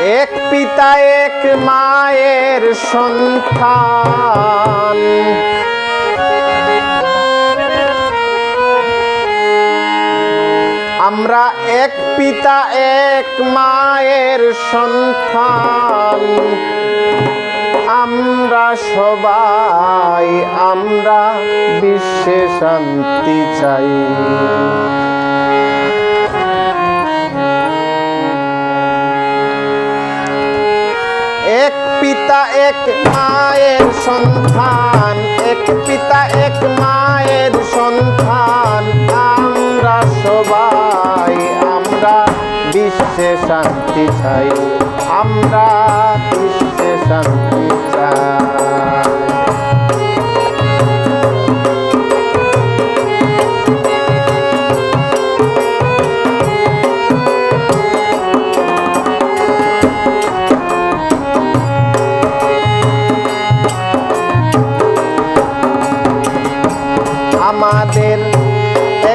এক পিতা এক মায়ের সন্তান, আমরা এক পিতা এক মায়ের সন্তান, আমরা সবাই আমরা বিশ্বে শান্তি চাই। এক পিতা এক মায়ের সন্তান, এক পিতা এক মায়ের সন্তান, আমরা সবাই আমরা বিশ্বে শান্তি চাই, আমরা বিশ্বে শান্তি চাই। আমাদের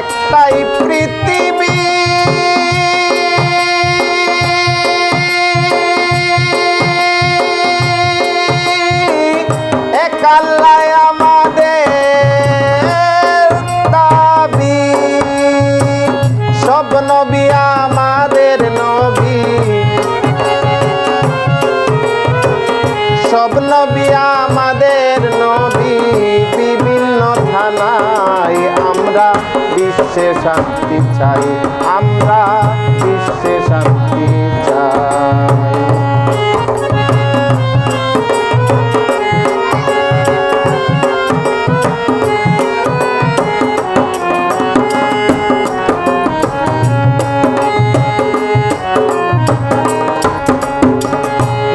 একটাই পৃথিবী, এক আল্লাহ আমাদের দাবি, সব নবী আমাদের নবী, সব নবী আমাদের নবী। বিভিন্ন থানায় আমরা বিশ্বে শান্তি চাই, আমরা বিশ্বে শান্তি চাই।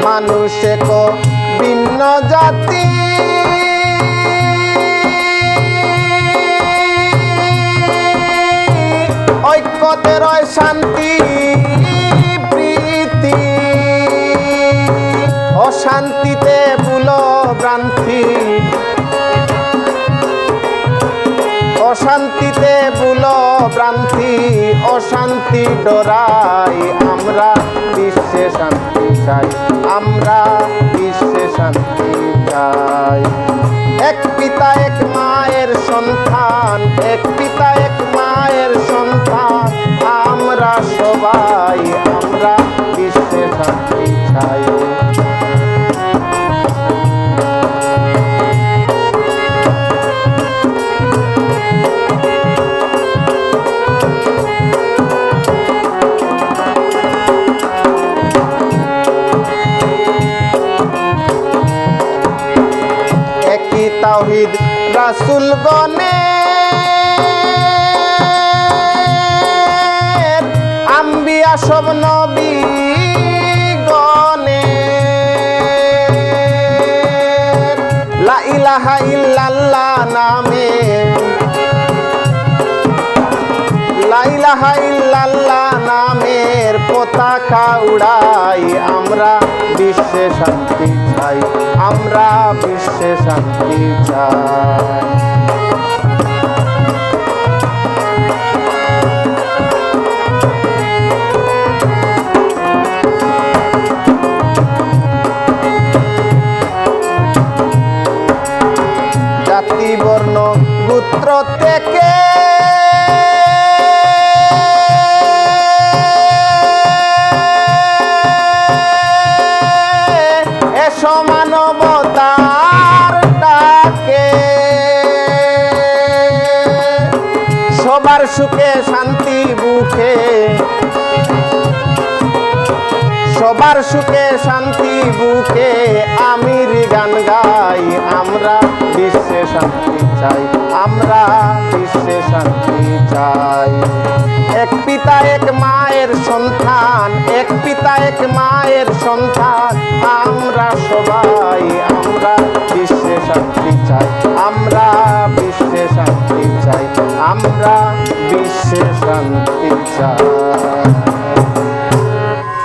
মানুষ এক ভিন্ন জাতি, ঐক্যতে রয় শান্তি প্রীতি, অশান্তিতে ভুল ভ্রান্তি, অশান্তিতে ভুল ভ্রান্তি, অশান্তি ডরাই, আমরা বিশ্বে শান্তি চাই, আমরা বিশ্বে শান্তি চাই। এক পিতা এক মায়ের সন্তান, এক পিতা এক মায়ের সন্তান, আমরা সবাই আমরা বিশ্বে শান্তি চাই। একই তাওহীদ রাসূল গণে, আম্বিয়া সব নবী গণে, লা ইলাহা ইল্লাল্লাহ নামে, লা ইলাহা ইল্লাল্লাহ নামের পতাকা উড়াই, আমরা বিশ্বে শান্তি চাই, আমরা বিশ্বে শান্তি চাই। জাতি বর্ণ গোত্র থেকে এসো মানবতার ডাকে, সবার সুখে শান্তি বুকে, সবার সুখে শান্তি বুকে, আমির গান গাই, আমরা বিশ্বে শান্তি চাই, আমরা বিশ্বে শান্তি চাই। এক পিতা এক মায়ের সন্তান, এক পিতা এক মায়ের সন্তান, আমরা সবাই আমরা বিশ্বে শান্তি চাই, আমরা বিশ্বে শান্তি চাই, আমরা বিশ্বে শান্তি চাই।